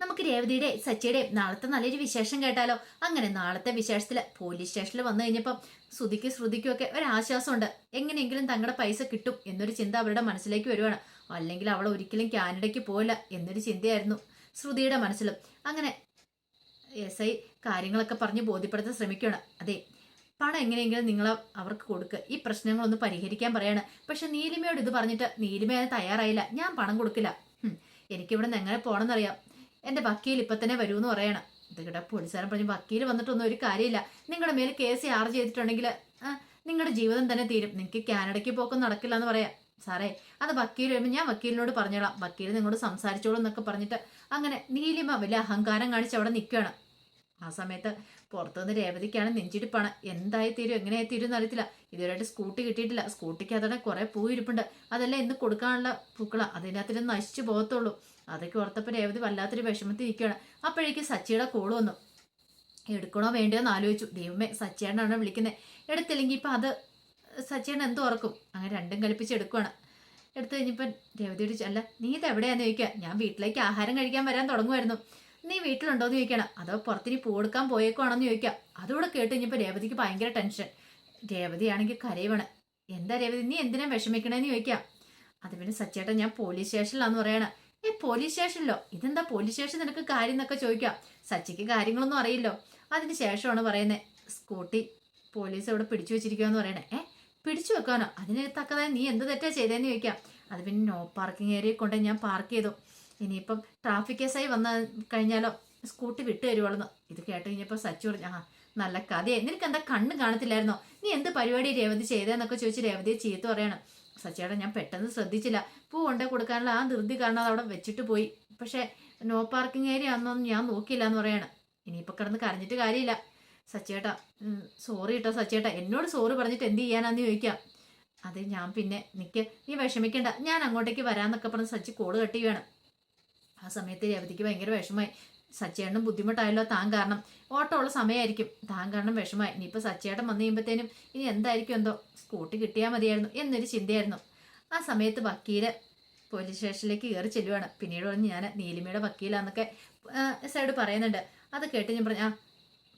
നമുക്ക് രേവതിയുടെ സച്ചിയുടെയും നാളത്തെ നല്ലൊരു വിശേഷം കേട്ടാലോ. അങ്ങനെ നാളത്തെ വിശേഷത്തില് പോലീസ് സ്റ്റേഷനിൽ വന്നു കഴിഞ്ഞപ്പം ശ്രുതിക്കും ഒക്കെ ഒരാശ്വാസമുണ്ട്. എങ്ങനെയെങ്കിലും തങ്ങളുടെ പൈസ കിട്ടും എന്നൊരു ചിന്ത അവരുടെ മനസ്സിലേക്ക് വരുവാണ്. അല്ലെങ്കിൽ അവൾ ഒരിക്കലും കാനഡയ്ക്ക് പോകില്ല എന്നൊരു ചിന്തയായിരുന്നു ശ്രുതിയുടെ മനസ്സിലും. അങ്ങനെ എസ് ഐ കാര്യങ്ങളൊക്കെ പറഞ്ഞ് ബോധ്യപ്പെടുത്താൻ ശ്രമിക്കുകയാണ്. അതെ, പണം എങ്ങനെയെങ്കിലും നിങ്ങൾ അവർക്ക് കൊടുക്കുക, ഈ പ്രശ്നങ്ങളൊന്ന് പരിഹരിക്കാൻ പറയാണ്. പക്ഷെ നീലിമയോട് ഇത് പറഞ്ഞിട്ട് നീലിമ അതിന് തയ്യാറായില്ല. ഞാൻ പണം കൊടുക്കില്ല, എനിക്കിവിടെ നിന്ന് എങ്ങനെ പോകണമെന്നറിയാം, എൻ്റെ വക്കീൽ ഇപ്പം തന്നെ വരുമെന്ന് പറയണം. ഇത് കേട്ടാ പോലീസുകാരൻ പറഞ്ഞു, വക്കീൽ വന്നിട്ടൊന്നും ഒരു കാര്യമില്ല, നിങ്ങളുടെ മേൽ കേസ് ചാർജ് ചെയ്തിട്ടുണ്ടെങ്കിൽ നിങ്ങളുടെ ജീവിതം തന്നെ തീരും, നിങ്ങൾക്ക് കാനഡയ്ക്ക് പോക്കൊന്നും നടക്കില്ല എന്ന് പറയാം. സാറേ, അത് വക്കീൽ വരുമ്പോൾ ഞാൻ വക്കീലിനോട് പറഞ്ഞോളാം, വക്കീൽ നിങ്ങളോട് സംസാരിച്ചോളൂ എന്നൊക്കെ പറഞ്ഞിട്ട് അങ്ങനെ നീലിമ വലിയ അഹങ്കാരം കാണിച്ച് അവിടെ നിൽക്കുകയാണ്. ആ സമയത്ത് പുറത്തുനിന്ന് രേവതിക്കാണ് നെഞ്ചിടിപ്പാണ്. എന്തായി തീരും എങ്ങനെയായി തീരും എന്നറിയത്തില്ല. ഇതുവരെയായിട്ട് സ്കൂട്ടി കിട്ടിയിട്ടില്ല. സ്കൂട്ടിക്ക് അതോടെ കുറെ പൂ ഇരിപ്പുണ്ട്, അതെല്ലാം ഇന്ന് കൊടുക്കാനുള്ള പൂക്കളാണ്, അതിനകത്ത് നശിച്ചു പോകത്തുള്ളൂ. അതൊക്കെ ഓർത്തപ്പോൾ രേവതി വല്ലാത്തൊരു വിഷമത്തിൽ ഇരിക്കുകയാണ്. അപ്പോഴേക്ക് സച്ചിയുടെ കോള് വന്നു. എടുക്കണോ വേണ്ടയോ എന്ന് ആലോചിച്ചു. ദൈവമേ, സച്ചിയേണ്ടാണ് വിളിക്കുന്നത്, എടുത്തില്ലെങ്കിൽ ഇപ്പം അത് സച്ചിയേണ്ട എന്ത് ഓർക്കും. അങ്ങനെ രണ്ടും കൽപ്പിച്ച് എടുക്കുവാണ്. എടുത്തു കഴിഞ്ഞപ്പോൾ രേവതിയോട് അല്ല നീ ഇത് എവിടെയാന്ന് ചോദിക്കുക. ഞാൻ വീട്ടിലേക്ക് ആഹാരം കഴിക്കാൻ വരാൻ തുടങ്ങുമായിരുന്നു, നീ വീട്ടിലുണ്ടോയെന്ന് ചോദിക്കണം, അതോ പുറത്തിനി പൂ കൊടുക്കാൻ പോയേക്കുവാണെന്ന് ചോദിക്കാം. അതുകൂടെ കേട്ട് കഴിഞ്ഞപ്പോൾ രേവതിക്ക് ഭയങ്കര ടെൻഷൻ. രേവതിയാണെങ്കിൽ കരയുവാണ്. എന്താ രേവതി, നീ എന്തിനാ വിഷമിക്കണേന്ന് ചോദിക്കാം. അത് പിന്നെ സച്ചേട്ടൻ ഞാൻ പോലീസ് സ്റ്റേഷനിലാന്ന് പറയണ. പോലീസ് സ്റ്റേഷനിലോ? ഇതെന്താ പോലീസ് സ്റ്റേഷൻ, നിനക്ക് കാര്യം എന്നൊക്കെ ചോദിക്കാം. സച്ചിക്ക് കാര്യങ്ങളൊന്നും അറിയില്ലോ. അതിന് ശേഷമാണ് പറയുന്നത്, സ്കൂട്ടി പോലീസ് ഇവിടെ പിടിച്ചു വെച്ചിരിക്കുമെന്ന് പറയണേ. പിടിച്ചു വെക്കാനോ? അതിന് തക്കതായി നീ എന്ത് തെറ്റാ ചെയ്തതെന്ന് ചോദിക്കാം. അത് പിന്നെ നോ പാർക്കിംഗ് ഏരിയയിൽ കൊണ്ട് ഞാൻ പാർക്ക് ചെയ്തു, ഇനിയിപ്പം ട്രാഫിക് കേസായി വന്നു കഴിഞ്ഞാലോ സ്കൂട്ടി വിട്ടു തരുവാളെന്ന്. ഇത് കേട്ട് കഴിഞ്ഞപ്പോൾ സച്ചു പറഞ്ഞു, നല്ല കഥയെ, നിനക്ക് എന്താ കണ്ണ് കാണത്തില്ലായിരുന്നോ, നീ എന്ത് പരിപാടി രേവതി ചെയ്തതെന്നൊക്കെ ചോദിച്ച് രേവതിയെ ചീത്ത പറയണം. സച്ചിയേട്ടാ, ഞാൻ പെട്ടെന്ന് ശ്രദ്ധിച്ചില്ല, പൂ കൊണ്ടേ കൊടുക്കാനുള്ള ആ ധൃതി കാരണം അത് അവിടെ വെച്ചിട്ട് പോയി, പക്ഷേ നോ പാർക്കിംഗ് ഏരിയ ആണെന്നൊന്നും ഞാൻ നോക്കിയില്ല എന്ന് പറയണം. ഇനിയിപ്പോൾ കിടന്ന് കരഞ്ഞിട്ട് കാര്യമില്ല. സച്ചിയേട്ടാ സോറി കേട്ടോ സച്ചിയേട്ടാ, എന്നോട് സോറി പറഞ്ഞിട്ട് എന്ത് ചെയ്യാനാന്ന് ചോദിക്കാം. അത് ഞാൻ പിന്നെ നിൽക്ക്, നീ വിഷമിക്കണ്ട, ഞാൻ അങ്ങോട്ടേക്ക് വരാമെന്നൊക്കെ പറഞ്ഞ് സച്ചി കോള് കട്ടി വേണം. ആ സമയത്ത് രേവതിക്ക് ഭയങ്കര വിഷമമായി. സച്ചേട്ടനും ബുദ്ധിമുട്ടായല്ലോ താൻ കാരണം, ഓട്ടോ ഉള്ള സമയമായിരിക്കും, താൻ കാരണം വിഷമമായി. ഇനിയിപ്പോൾ സച്ചേട്ടൻ വന്നു കഴിയുമ്പോഴത്തേനും ഇനി എന്തായിരിക്കും എന്തോ, സ്കൂട്ടി കിട്ടിയാൽ മതിയായിരുന്നു എന്നൊരു ചിന്തയായിരുന്നു. ആ സമയത്ത് വക്കീല് പോലീസ് സ്റ്റേഷനിലേക്ക് കയറി ചെല്ലുവാണ്. പിന്നീട് പറഞ്ഞ് ഞാൻ നീലിമയുടെ വക്കീലാന്നൊക്കെ സൈഡ് പറയുന്നുണ്ട്. അത് കേട്ട് ഞാൻ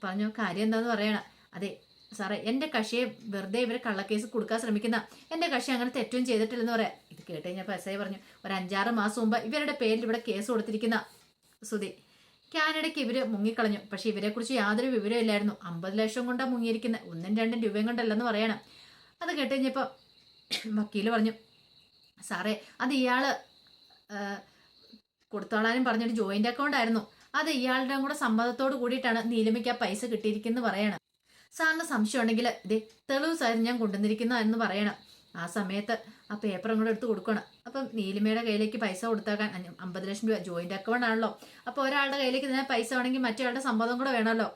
പറഞ്ഞു കാര്യം എന്താന്ന് പറയണം. അതെ സാറേ, എൻ്റെ കക്ഷിയെ വെറുതെ ഇവർ കള്ളക്കേസ് കൊടുക്കാൻ ശ്രമിക്കുന്ന, എൻ്റെ കക്ഷി അങ്ങനെ തെറ്റും ചെയ്തിട്ടില്ലെന്ന് പറയാം. ഇത് കേട്ട് കഴിഞ്ഞപ്പോൾ എസ് ഐ പറഞ്ഞു, ഒരു 5-6 മാസം മുമ്പ് ഇവരുടെ പേരിൽ ഇവിടെ കേസ് കൊടുത്തിരിക്കുന്ന സുധി, കാനഡയ്ക്ക് ഇവര് മുങ്ങിക്കളഞ്ഞു, പക്ഷെ ഇവരെക്കുറിച്ച് യാതൊരു വിവരവും ഇല്ലായിരുന്നു. 50 ലക്ഷം കൊണ്ടാണ് മുങ്ങിയിരിക്കുന്നത്, 1-2 രൂപയും കൊണ്ടല്ലെന്ന് പറയണം. അത് കേട്ട് കഴിഞ്ഞപ്പോൾ വക്കീല് പറഞ്ഞു, സാറേ അത് ഇയാള് കൊടുത്തോളാനും പറഞ്ഞൊരു ജോയിന്റ് അക്കൗണ്ട് ആയിരുന്നു, അത് ഇയാളുടെ കൂടെ സമ്മതത്തോട് കൂടിയിട്ടാണ് നീലിമയ്ക്ക് ആ പൈസ കിട്ടിയിരിക്കുന്നത് പറയണം. സാറിന് സംശയം ഉണ്ടെങ്കിൽ ഇതേ തെളിവ് സാർ ഞാൻ കൊണ്ടുവന്നിരിക്കുന്ന എന്ന് പറയണം. ആ സമയത്ത് ആ പേപ്പർ അങ്ങോട്ട് എടുത്ത് കൊടുക്കണം. അപ്പം നീലിമയുടെ കയ്യിലേക്ക് പൈസ കൊടുത്താക്കാൻ 50 ലക്ഷം രൂപ ജോയിന്റ് അക്കൗണ്ട് ആണല്ലോ, അപ്പോൾ ഒരാളുടെ കയ്യിലേക്ക് ഇതിനെ പൈസ വേണമെങ്കിൽ മറ്റൊരാളുടെ സമ്മതം കൂടെ വേണമല്ലോ.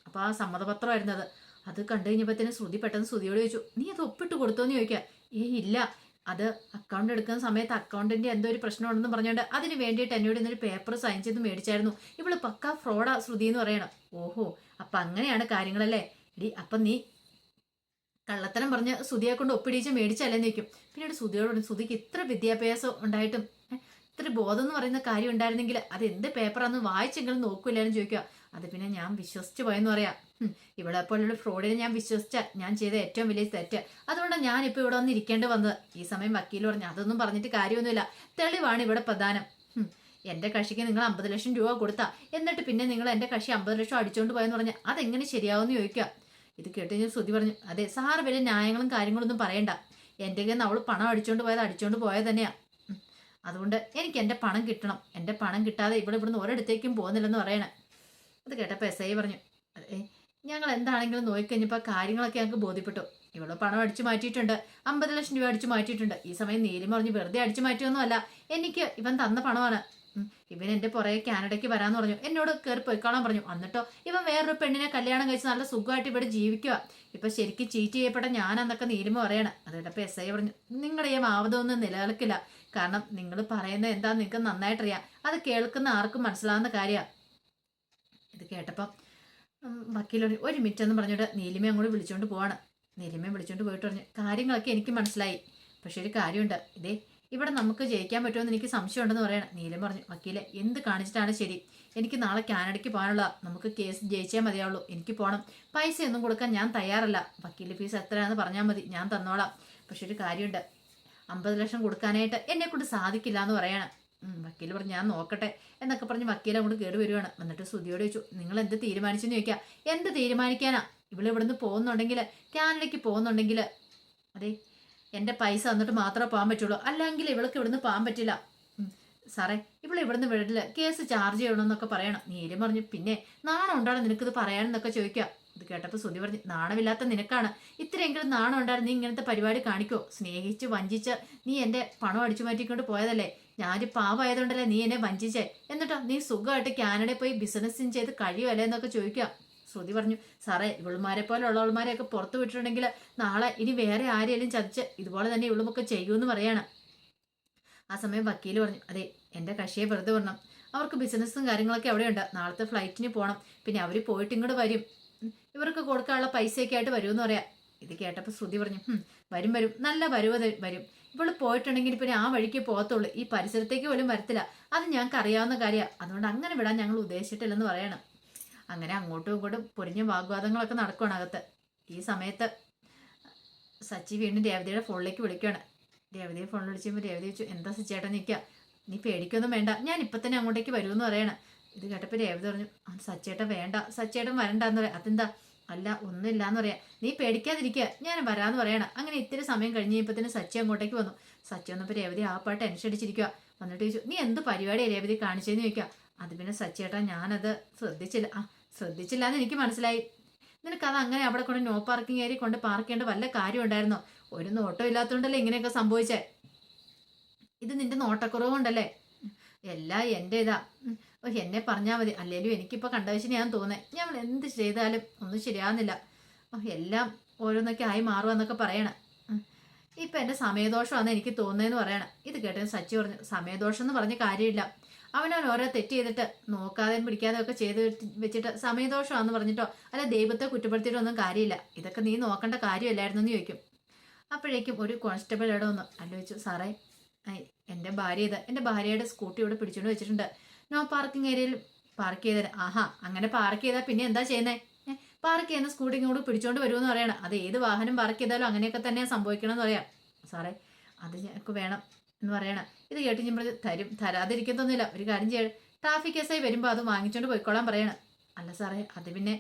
അപ്പോൾ ആ സമ്മതപത്രമായിരുന്നത്. അത് കണ്ടു കഴിഞ്ഞപ്പോഴത്തേനും ശ്രുതി പെട്ടെന്ന് ശ്രുതിയോട് ചോദിച്ചു, നീ അത് ഒപ്പിട്ട് കൊടുത്തോന്ന് ചോദിക്കുക. ഇല്ല, അത് അക്കൗണ്ട് എടുക്കുന്ന സമയത്ത് അക്കൗണ്ടിന്റെ എന്തോ ഒരു പ്രശ്നമുണ്ടെന്ന് പറഞ്ഞുകൊണ്ട് അതിന് വേണ്ടിയിട്ട് എന്നോട് ഇന്നൊരു പേപ്പർ സൈൻ ചെയ്ത് മേടിച്ചായിരുന്നു, ഇവള് പക്ക ഫ്രോഡാ ശ്രുതി എന്ന് പറയണം. ഓഹോ, അപ്പൊ അങ്ങനെയാണ് കാര്യങ്ങളല്ലേ. എടി അപ്പം നീ കള്ളത്തരം പറഞ്ഞ് ശ്രുതിയെ കൊണ്ട് ഒപ്പിടിച്ച് മേടിച്ചല്ലേന്ന് ചോദിക്കും. പിന്നീട് ശ്രുതിയോട് പറഞ്ഞു, ശ്രുതിക്ക് ഇത്ര വിദ്യാഭ്യാസം ഉണ്ടായിട്ടും ഇത്ര ബോധം എന്ന് പറയുന്ന കാര്യം ഉണ്ടായിരുന്നെങ്കിൽ അത് എന്ത് പേപ്പറാന്ന് വായിച്ചെങ്കിലും നോക്കൂലെന്ന് ചോദിക്കുക. അത് പിന്നെ ഞാൻ വിശ്വസിച്ച് പോയെന്ന് പറയാം. ഇവിടെ പോലുള്ള ഫ്രോഡിനെ ഞാൻ വിശ്വസിച്ച ഞാൻ ചെയ്ത ഏറ്റവും വലിയ തെറ്റ്, അതുകൊണ്ടാണ് ഞാനിപ്പോൾ ഇവിടെ വന്ന് ഇരിക്കേണ്ടി വന്നത്. ഈ സമയം വക്കീൽ പറഞ്ഞു, അതൊന്നും പറഞ്ഞിട്ട് കാര്യമൊന്നുമില്ല, തെളിവാണ് ഇവിടെ പ്രധാനം. എൻ്റെ കക്ഷിക്ക് നിങ്ങൾ 50 ലക്ഷം രൂപ കൊടുത്താ, എന്നിട്ട് പിന്നെ നിങ്ങൾ എൻ്റെ കക്ഷി 50 ലക്ഷം അടിച്ചോണ്ട് പോയെന്ന് പറഞ്ഞാൽ അതെങ്ങനെ ശരിയാവുമെന്ന് ചോദിക്കുക. ഇത് കേട്ട് ഞാൻ ശ്രുതി പറഞ്ഞു, അതെ സാറ് വലിയ ന്യായങ്ങളും കാര്യങ്ങളൊന്നും പറയണ്ട, എൻ്റെ കയ്യിൽ നിന്ന് അവൾ പണം അടിച്ചോണ്ട് പോയത് തന്നെയാ, അതുകൊണ്ട് എനിക്ക് എൻ്റെ പണം കിട്ടണം, എൻ്റെ പണം കിട്ടാതെ ഇവിടുന്ന് ഒരിടത്തേക്കും പോകുന്നില്ലെന്ന് പറയണേ. അത് കേട്ടപ്പോൾ എസ് ഐ പറഞ്ഞു, ഞങ്ങൾ എന്താണെങ്കിലും നോക്കിക്കഴിഞ്ഞപ്പോൾ കാര്യങ്ങളൊക്കെ ഞങ്ങൾക്ക് ബോധ്യപ്പെട്ടു, ഇവള് പണം അടിച്ചു മാറ്റിയിട്ടുണ്ട്, 50 ലക്ഷം രൂപ അടിച്ചു മാറ്റിയിട്ടുണ്ട്. ഈ സമയം നീലിമ പറഞ്ഞു, വെറുതെ അടിച്ചു മാറ്റിയൊന്നും അല്ല, എനിക്ക് ഇവൻ തന്ന പണമാണ്, ഇവൻ എൻ്റെ പുറകെ കാനഡയ്ക്ക് വരാന്ന് പറഞ്ഞു, എന്നോട് കയറി പോയിക്കോളാൻ പറഞ്ഞു. എന്നിട്ടോ ഇവൻ വേറൊരു പെണ്ണിനെ കല്യാണം കഴിച്ച് നല്ല സുഖമായിട്ട് ഇവിടെ ജീവിക്കുക, ഇപ്പൊ ശരിക്കും ചീറ്റ് ചെയ്യപ്പെട്ട ഞാനെന്നൊക്കെ നീലിമ പറയണം. അതുകൊണ്ടപ്പോൾ എസ് ഐ പറഞ്ഞു, നിങ്ങളുടെ ഈ ആവതമൊന്നും നിലനിൽക്കില്ല, കാരണം നിങ്ങൾ പറയുന്നത് എന്താ നിങ്ങൾക്ക് നന്നായിട്ടറിയാം, അത് കേൾക്കുന്ന ആർക്കും മനസ്സിലാവുന്ന കാര്യമാണ്. ഇത് കേട്ടപ്പം വക്കീൽ പറഞ്ഞു, ഒരു മിനിറ്റ് എന്ന് പറഞ്ഞിട്ട് നീലിമ അങ്ങോട്ട് വിളിച്ചുകൊണ്ട് പോവാണ്. നീലിമയെ വിളിച്ചുകൊണ്ട് പോയിട്ട് പറഞ്ഞു, കാര്യങ്ങളൊക്കെ എനിക്ക് മനസ്സിലായി, പക്ഷെ ഒരു കാര്യമുണ്ട്, ഇതേ ഇവിടെ നമുക്ക് ജയിക്കാൻ പറ്റുമെന്ന് എനിക്ക് സംശയമുണ്ടെന്ന് പറയണം. നീലം പറഞ്ഞു, വക്കീലെ എന്ത് കാണിച്ചിട്ടാണ് ശരി, എനിക്ക് നാളെ കാനഡയ്ക്ക് പോകാനുള്ള, നമുക്ക് കേസ് ജയിച്ചേ മതിയാവുള്ളൂ, എനിക്ക് പോകണം. പൈസ ഒന്നും കൊടുക്കാൻ ഞാൻ തയ്യാറല്ല. വക്കീൽ ഫീസ് എത്രയാണെന്ന് പറഞ്ഞാൽ മതി, ഞാൻ തന്നോളാം. പക്ഷെ ഒരു കാര്യമുണ്ട്, 50 ലക്ഷം കൊടുക്കാനായിട്ട് എന്നെ കൊണ്ട് സാധിക്കില്ല എന്ന് പറയണം. വക്കീൽ പറഞ്ഞു, ഞാൻ നോക്കട്ടെ എന്നൊക്കെ പറഞ്ഞ് വക്കീൽ അങ്ങോട്ട് കയറി വരുവാണ്. എന്നിട്ട് ശ്രുതിയോട് ചോദിച്ചു, നിങ്ങൾ എന്ത് തീരുമാനിച്ചെന്ന് ചോദിക്കാം. എന്ത് തീരുമാനിക്കാനാ? ഇവിടുന്ന് പോകുന്നുണ്ടെങ്കിൽ, കാനഡയ്ക്ക് പോകുന്നുണ്ടെങ്കിൽ അതെ എൻ്റെ പൈസ തന്നിട്ട് മാത്രമേ പോകാൻ പറ്റുള്ളൂ, അല്ലെങ്കിൽ ഇവൾക്ക് ഇവിടുന്ന് പോകാൻ പറ്റില്ല. സാറേ ഇവിടുന്ന് വിടില്ല, കേസ് ചാർജ് ചെയ്യണമെന്നൊക്കെ പറയണം. നീലം പറഞ്ഞു, പിന്നെ നാണം ഉണ്ടാണ് നിനക്കിത് പറയാനെന്നൊക്കെ ചോദിക്കാം. ഇത് കേട്ടപ്പോൾ ശ്രുതി പറഞ്ഞു, നാണമില്ലാത്ത നിനക്കാണ്. ഇത്രയെങ്കിലും നാണം ഉണ്ടായിരുന്നു, നീ ഇങ്ങനത്തെ പരിപാടി കാണിക്കോ? സ്നേഹിച്ച് വഞ്ചിച്ച് നീ എൻ്റെ പണം അടിച്ചു മാറ്റിക്കൊണ്ട് പോയതല്ലേ, ഞാനൊരു പാവമായതുകൊണ്ടല്ലേ നീ എന്നെ വഞ്ചിച്ചേ. എന്നിട്ടോ നീ സുഖമായിട്ട് കാനഡയിൽ പോയി ബിസിനസ്സും ചെയ്ത് കഴിയുമല്ലേ എന്നൊക്കെ ചോദിക്കാം. ശ്രുതി പറഞ്ഞു, സാറേ ഇവളുമാരെ പോലെ ഉള്ളവൾമാരെയൊക്കെ പുറത്തു വിട്ടിട്ടുണ്ടെങ്കിൽ നാളെ ഇനി വേറെ ആരെയും ചതിച്ച് ഇതുപോലെ തന്നെ ഇവളുമൊക്കെ ചെയ്യുമെന്ന് പറയാണ്. ആ സമയം വക്കീൽ പറഞ്ഞു, അതെ എൻ്റെ കക്ഷിയെ വെറുതെ വരണം, അവർക്ക് ബിസിനസ്സും കാര്യങ്ങളൊക്കെ അവിടെയുണ്ട്, നാളത്തെ ഫ്ലൈറ്റിന് പോകണം, പിന്നെ അവർ പോയിട്ട് ഇങ്ങോട്ട് വരും, ഇവർക്ക് കൊടുക്കാനുള്ള പൈസയൊക്കെ ആയിട്ട് വരുമെന്ന് പറയാം. ഇത് കേട്ടപ്പോൾ ശ്രുതി പറഞ്ഞു, വരും വരും, നല്ല വരും. ഇപ്പോൾ പോയിട്ടുണ്ടെങ്കിൽ പിന്നെ ആ വഴിക്ക് പോകത്തുള്ളൂ, ഈ പരിസരത്തേക്ക് പോലും വരത്തില്ല, അത് ഞങ്ങൾക്ക് അറിയാവുന്ന കാര്യമാണ്, അതുകൊണ്ട് അങ്ങനെ വിടാൻ ഞങ്ങൾ ഉദ്ദേശിച്ചിട്ടില്ലെന്ന് പറയണം. അങ്ങനെ അങ്ങോട്ടും ഇങ്ങോട്ടും പൊരിഞ്ഞ വാഗ്വാദങ്ങളൊക്കെ നടക്കുകയാണ് അകത്ത്. ഈ സമയത്ത് സച്ചി വീണ്ടും രേവതിയുടെ ഫോണിലേക്ക് വിളിക്കുകയാണ്. രേവതിയെ ഫോണിൽ വിളിച്ചപ്പോൾ രേവതി ചോദിച്ചു, എന്താ സച്ചേട്ടൻ നിൽക്കുക, നീ പേടിക്കൊന്നും വേണ്ട, ഞാൻ ഇപ്പം തന്നെ അങ്ങോട്ടേക്ക് വരുമെന്ന് പറയണം. ഇത് കേട്ടപ്പോൾ രേവതി പറഞ്ഞു, സച്ചേട്ടൻ വേണ്ട, സച്ചേട്ടൻ വരണ്ടെന്ന് പറയാം. അതെന്താ? അല്ല ഒന്നുമില്ല എന്ന് പറയാം, നീ പേടിക്കാതിരിക്കുക, ഞാൻ വരാമെന്ന് പറയണം. അങ്ങനെ ഇത്തിരി സമയം കഴിഞ്ഞപ്പോൾ സച്ചി അങ്ങോട്ടേക്ക് വന്നു. സച്ചി വന്നപ്പോൾ രേവതി ആ പാട്ട് ടെൻഷൻ അടിച്ചിരിക്കുക. വന്നിട്ട് ചോദിച്ചു, നീ എന്ത് പരിപാടിയാണ് രേവതി കാണിച്ചതെന്ന് ചോദിക്കുക. അത് പിന്നെ സച്ചേട്ടാ ഞാനത് ശ്രദ്ധിച്ചില്ല എന്ന് എനിക്ക് മനസ്സിലായി. നിനക്കത് അങ്ങനെ അവിടെ കൊണ്ട് നോ പാർക്കിംഗ് ഏരിയ കൊണ്ട് പാർക്ക് ചെയ്യേണ്ട വല്ല കാര്യം ഉണ്ടായിരുന്നോ? ഒരു നോട്ടം ഇല്ലാത്തതുകൊണ്ടല്ലേ ഇങ്ങനെയൊക്കെ സംഭവിച്ചേ. ഇത് നിന്റെ നോട്ടക്കുറവ് കൊണ്ടല്ലേ? എല്ലാം എൻ്റെ ഇതാ, എന്നെ പറഞ്ഞാൽ മതി, അല്ലെങ്കിലും എനിക്കിപ്പോൾ കണ്ട വെച്ച് ഞാൻ തോന്നേ, ഞാൻ എന്ത് ചെയ്താലും ഒന്നും ശരിയാവുന്നില്ല, എല്ലാം ഓരോന്നൊക്കെ ആയി മാറുമെന്നൊക്കെ പറയണം. ഇപ്പം എൻ്റെ സമയദോഷമാണെന്ന് എനിക്ക് തോന്നുന്നതെന്ന് പറയണം. ഇത് കേട്ടത് സച്ചി പറഞ്ഞു, സമയദോഷം എന്ന് പറഞ്ഞ കാര്യമില്ല, അവനവൻ ഓരോ തെറ്റ് ചെയ്തിട്ട് നോക്കാതെയും പിടിക്കാതെയും ഒക്കെ ചെയ്ത് വെച്ചിട്ട് സമയദോഷമാണെന്ന് പറഞ്ഞിട്ടോ അല്ല ദൈവത്തെ കുറ്റപ്പെടുത്തിയിട്ടോ ഒന്നും കാര്യമില്ല, ഇതൊക്കെ നീ നോക്കേണ്ട കാര്യമല്ലായിരുന്നു എന്ന് ചോദിക്കും. അപ്പോഴേക്കും ഒരു കോൺസ്റ്റബിൾ ഇവിടെ ഒന്ന് ആലോചിച്ചു, സാറേ എൻ്റെ ഭാര്യയുടെ സ്കൂട്ടി ഇവിടെ പിടിച്ചുകൊണ്ട് വെച്ചിട്ടുണ്ട്, നോ പാർക്കിംഗ് ഏരിയയിൽ പാർക്ക് ചെയ്തത്. ആഹാ, അങ്ങനെ പാർക്ക് ചെയ്താൽ പിന്നെ എന്താ ചെയ്യുന്നത്? പാർക്ക് ചെയ്യുന്ന സ്കൂട്ടി ഇങ്ങോട്ട് പിടിച്ചോണ്ട് വരുമെന്ന് പറയണം. അത് ഏത് വാഹനം പാർക്ക് ചെയ്താലും അങ്ങനെയൊക്കെ തന്നെ സംഭവിക്കണം എന്ന് പറയാം. സാറേ അത് ഞങ്ങൾക്ക് വേണം എന്ന് പറയണം. ഇത് കേട്ട് ഞാൻ തരാതിരിക്കുന്നൊന്നുമില്ല, ഒരു കാര്യം ചെയ്യണം, ട്രാഫിക് SI വരുമ്പോൾ അത് വാങ്ങിച്ചോണ്ട് പോയിക്കോളാൻ പറയണം. അല്ല സാറേ അത് പിന്നെ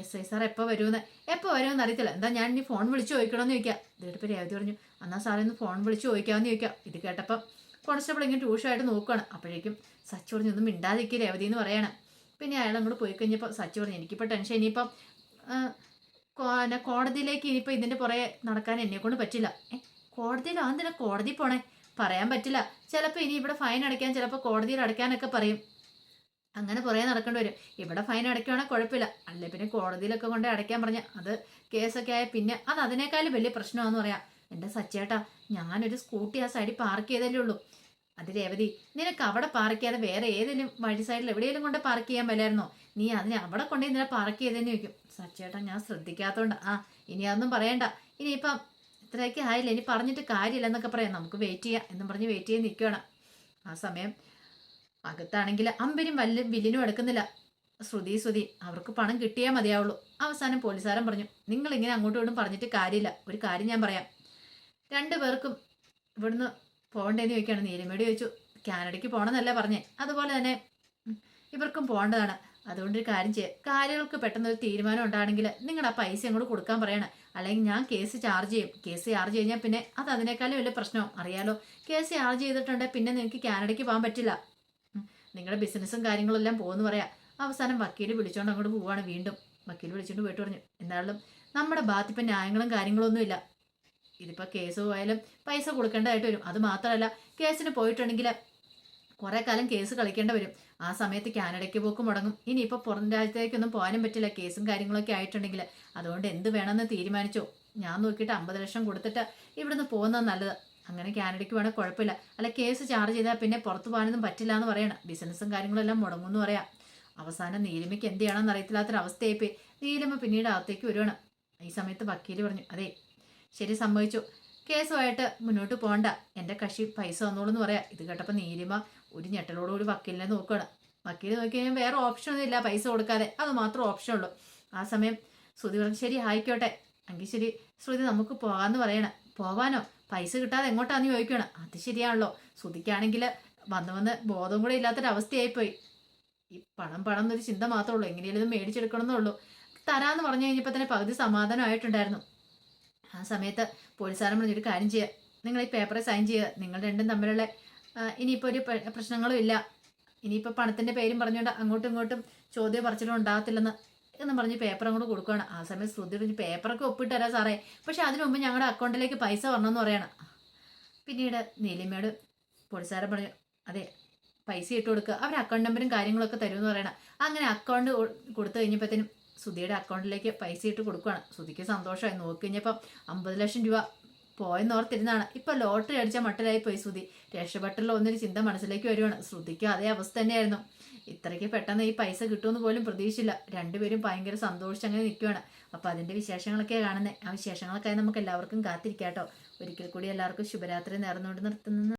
SI സാർ എപ്പോൾ വരുമെന്ന് അറിയത്തില്ല, എന്താ ഞാൻ ഇനി ഫോൺ വിളിച്ച് ചോദിക്കണമെന്ന് ചോദിക്കാം. ഇത് കേട്ടപ്പോൾ രേവതി പറഞ്ഞു, എന്നാൽ സാറേ ഒന്ന് ഫോൺ വിളിച്ച് ചോദിക്കാമെന്ന് ചോദിക്കാം. ഇത് കേട്ടപ്പം കോൺസ്റ്റബിൾ ഇങ്ങനെ ട്യൂഷനായിട്ട് നോക്കുകയാണ്. അപ്പോഴേക്കും സച്ചി പറഞ്ഞു, ഒന്നും മിണ്ടാതിരിക്കുക രേവതി എന്ന് പറയണം. പിന്നെ അയാൾ അങ്ങോട്ട് പോയി കഴിഞ്ഞപ്പോൾ സച്ചി പറഞ്ഞു, എനിക്കിപ്പോൾ ടെൻഷൻ, ഇനിയിപ്പം കോടതിയിലേക്ക് ഇനിയിപ്പോൾ ഇതിൻ്റെ പുറകെ നടക്കാൻ എന്നെക്കൊണ്ട് പറ്റില്ല. കോടതിയിലോ? എന്തിനാ കോടതി പോണേ? പറയാൻ പറ്റില്ല, ചിലപ്പോൾ ഇനി ഇവിടെ ഫൈൻ അടയ്ക്കാൻ, ചിലപ്പോൾ കോടതിയിൽ അടയ്ക്കാനൊക്കെ പറയും, അങ്ങനെ പുറകെ നടക്കേണ്ടി വരും. ഇവിടെ ഫൈൻ അടയ്ക്കുവാണെങ്കിൽ കുഴപ്പമില്ല, അല്ലെ പിന്നെ കോടതിയിലൊക്കെ കൊണ്ട് അടയ്ക്കാൻ പറഞ്ഞാൽ അത് കേസൊക്കെ ആയ പിന്നെ അത് അതിനേക്കാളും വലിയ പ്രശ്നമാണെന്ന് പറയാം. എൻ്റെ സച്ചേട്ടാ, ഞാനൊരു സ്കൂട്ടി ആ സൈഡിൽ പാർക്ക് ചെയ്തല്ലേ ഉള്ളൂ. അത് രേവതി, നിനക്ക് അവിടെ പാർക്ക് ചെയ്യാതെ വേറെ ഏതെങ്കിലും വഴി സൈഡിൽ എവിടെയെങ്കിലും കൊണ്ട് പാർക്ക് ചെയ്യാൻ പറ്റായിരുന്നോ? നീ അതിനെ അവിടെ കൊണ്ട് ഇന്നലെ പാർക്ക് ചെയ്തതെന്ന് ചോദിക്കും. സച്ചേട്ടാ ഞാൻ ശ്രദ്ധിക്കാത്തതുകൊണ്ട്. ഇനി അതൊന്നും പറയണ്ട, ഇനിയിപ്പം ഇത്രയൊക്കെ ആയില്ല, ഇനി പറഞ്ഞിട്ട് കാര്യമില്ല എന്നൊക്കെ പറയാം, നമുക്ക് വെയിറ്റ് ചെയ്യാം എന്നും പറഞ്ഞ് വെയിറ്റ് ചെയ്ത് നിൽക്കുകയാണ്. ആ സമയം അകത്താണെങ്കിൽ അമ്പരും വില്ലിനും എടുക്കുന്നില്ല. ശ്രുതി അവർക്ക് പണം കിട്ടിയാൽ മതിയാവുള്ളൂ. അവസാനം പോലീസുകാരൻ പറഞ്ഞു, നിങ്ങളിങ്ങനെ അങ്ങോട്ടും ഇങ്ങോട്ടും പറഞ്ഞിട്ട് കാര്യമില്ല, ഒരു കാര്യം ഞാൻ പറയാം, 2 പേർക്കും ഇവിടുന്ന് പോകണ്ടേന്ന് ചോദിക്കുകയാണ്. നീലിമയോട് ചോദിച്ചു, കാനഡയ്ക്ക് പോകണമെന്നല്ല പറഞ്ഞേ, അതുപോലെ തന്നെ ഇവർക്കും പോകേണ്ടതാണ്, അതുകൊണ്ടൊരു കാര്യം ചെയ്യാം, കാര്യങ്ങൾക്ക് പെട്ടെന്നൊരു തീരുമാനം ഉണ്ടാണെങ്കിൽ നിങ്ങളുടെ ആ പൈസ അങ്ങോട്ട് കൊടുക്കാൻ പറയണം, അല്ലെങ്കിൽ ഞാൻ കേസ് ചാർജ് ചെയ്യും. കേസ് ചാർജ് കഴിഞ്ഞാൽ പിന്നെ അത് അതിനേക്കാളും വലിയ പ്രശ്നവും അറിയാലോ. കേസ് ചാർജ് ചെയ്തിട്ടുണ്ടെങ്കിൽ പിന്നെ നിങ്ങൾക്ക് കാനഡയ്ക്ക് പോകാൻ പറ്റില്ല, നിങ്ങളുടെ ബിസിനസ്സും കാര്യങ്ങളും എല്ലാം പോകുമെന്ന് പറയാം. അവസാനം വക്കീൽ വിളിച്ചോണ്ട് അങ്ങോട്ട് പോവാണ്. വീണ്ടും വക്കീൽ വിളിച്ചോണ്ട് പോയിട്ട് പറഞ്ഞു, എന്തായാലും നമ്മുടെ ഭാഗത്ത് ഇപ്പം ന്യായങ്ങളും കാര്യങ്ങളൊന്നുമില്ല, ഇതിപ്പോൾ കേസ് പോയാലും പൈസ കൊടുക്കേണ്ടതായിട്ട് വരും. അത് മാത്രമല്ല കേസിന് പോയിട്ടുണ്ടെങ്കിൽ കുറേ കാലം കേസ് കളിക്കേണ്ടി വരും. ആ സമയത്ത് കാനഡയ്ക്ക് പോക്ക് മുടങ്ങും. ഇനിയിപ്പോൾ പുറം രാജ്യത്തേക്കൊന്നും പോകാനും പറ്റില്ല കേസും കാര്യങ്ങളൊക്കെ ആയിട്ടുണ്ടെങ്കിൽ. അതുകൊണ്ട് എന്ത് വേണമെന്ന് തീരുമാനിച്ചോ, ഞാൻ നോക്കിയിട്ട് 50 ലക്ഷം കൊടുത്തിട്ട് ഇവിടുന്ന് പോകുന്നത് നല്ലത്. അങ്ങനെ കാനഡയ്ക്ക് വേണേൽ കുഴപ്പമില്ല, അല്ല കേസ് ചാർജ് ചെയ്താൽ പിന്നെ പുറത്ത് പോകാനൊന്നും പറ്റില്ല എന്ന് പറയണം. ബിസിനസ്സും കാര്യങ്ങളെല്ലാം മുടങ്ങുമെന്ന് പറയാം. അവസാനം നീലിമയ്ക്ക് എന്ത് ചെയ്യണമെന്ന് അറിയത്തില്ലാത്തൊരവസ്ഥയായിപ്പോയി. നീലിമ പിന്നീട് അകത്തേക്ക് വരുവാണ്. ഈ സമയത്ത് വക്കീൽ പറഞ്ഞു, അതെ ശരി സമ്മതിച്ചു, കേസുമായിട്ട് മുന്നോട്ട് പോകണ്ട, എൻ്റെ കക്ഷി പൈസ വന്നോളൂ എന്ന് പറയാം. ഇത് കേട്ടപ്പോൾ നീലിമ ഒരു ഞെട്ടലോടുകൂടി വക്കീലിനെ നോക്കുകയാണ്. വക്കീൽ നോക്കി കഴിഞ്ഞാൽ വേറെ ഓപ്ഷൻ ഒന്നും ഇല്ല, പൈസ കൊടുക്കാതെ, അത് മാത്രം ഓപ്ഷൻ ഉള്ളൂ. ആ സമയം ശ്രുതി പറഞ്ഞു, ശരി ആയിക്കോട്ടെ, എങ്കിൽ ശരി ശ്രുതി നമുക്ക് പോകാമെന്ന് പറയണം. പോവാനോ? പൈസ കിട്ടാതെ എങ്ങോട്ടാന്ന് ചോദിക്കണം. അത് ശരിയാണല്ലോ, ശ്രുതിക്കാണെങ്കിൽ വന്ന് ബോധം കൂടെ ഇല്ലാത്തൊരവസ്ഥയായിപ്പോയി. ഈ പണം പണം എന്നൊരു ചിന്ത മാത്രമേ ഉള്ളൂ, എങ്ങനെയാലും ഇത് മേടിച്ചെടുക്കണം എന്നുള്ളൂ. തരാമെന്ന് പറഞ്ഞു കഴിഞ്ഞപ്പോൾ തന്നെ പകുതി സമാധാനമായിട്ടുണ്ടായിരുന്നു. ആ സമയത്ത് പോലീസുകാരൻ പറഞ്ഞൊരു കാര്യം ചെയ്യുക, നിങ്ങൾ ഈ പേപ്പറിൽ സൈൻ ചെയ്യുക, നിങ്ങൾ രണ്ടും തമ്മിലുള്ള ഇനിയിപ്പോൾ ഒരു പ്രശ്നങ്ങളും ഇല്ല, ഇനിയിപ്പോൾ പണത്തിൻ്റെ പേരും പറഞ്ഞുകൊണ്ട് അങ്ങോട്ടും ഇങ്ങോട്ടും ചോദ്യം പറിച്ചിട്ടും ഉണ്ടാകത്തില്ലെന്ന് എന്ന് പറഞ്ഞ് പേപ്പർ അങ്ങോട്ട് കൊടുക്കുകയാണ്. ആ സമയം ശ്രുതി പറഞ്ഞ് പേപ്പറൊക്കെ ഒപ്പിട്ട് തരാം സാറേ, പക്ഷെ അതിനു മുമ്പ് ഞങ്ങളുടെ അക്കൗണ്ടിലേക്ക് പൈസ വരണമെന്ന് പറയണം. പിന്നീട് നീലിമയോട് പോലീസുകാരൻ പറഞ്ഞു, അതെ പൈസ ഇട്ട് കൊടുക്കുക, അവർ അക്കൗണ്ട് നമ്പറും കാര്യങ്ങളൊക്കെ തരുമെന്ന് പറയണം. അങ്ങനെ അക്കൗണ്ട് കൊടുത്തു കഴിഞ്ഞപ്പോഴത്തേനും സുധിയുടെ അക്കൗണ്ടിലേക്ക് പൈസ ഇട്ട് കൊടുക്കുകയാണ്. സുധിക്ക് സന്തോഷമായി. നോക്കി കഴിഞ്ഞപ്പോൾ 50 ലക്ഷം രൂപ പോയെന്നോർത്തിരുന്നാണ്. ഇപ്പം ലോട്ടറി അടിച്ച മട്ടിലായി പോയി സുധി. രക്ഷപ്പെട്ടല്ലോ എന്നൊരു ചിന്ത മനസ്സിലേക്ക് വരുവാണ്. ശ്രുതിക്ക് അതേ അവസ്ഥ തന്നെയായിരുന്നു. ഇത്രയ്ക്ക് പെട്ടെന്ന് ഈ പൈസ കിട്ടുമെന്ന് പോലും പ്രതീക്ഷിച്ചില്ല. രണ്ടുപേരും ഭയങ്കര സന്തോഷിച്ച് അങ്ങനെ നിൽക്കുകയാണ്. അപ്പോൾ അതിൻ്റെ വിശേഷങ്ങളൊക്കെയാണ് കാണുന്നത്. ആ വിശേഷങ്ങളൊക്കെ നമുക്ക് എല്ലാവർക്കും കാത്തിരിക്കാം കേട്ടോ. ഒരിക്കൽ കൂടി എല്ലാവർക്കും ശുഭരാത്രി നേർന്നുകൊണ്ട് നിർത്തുന്നു.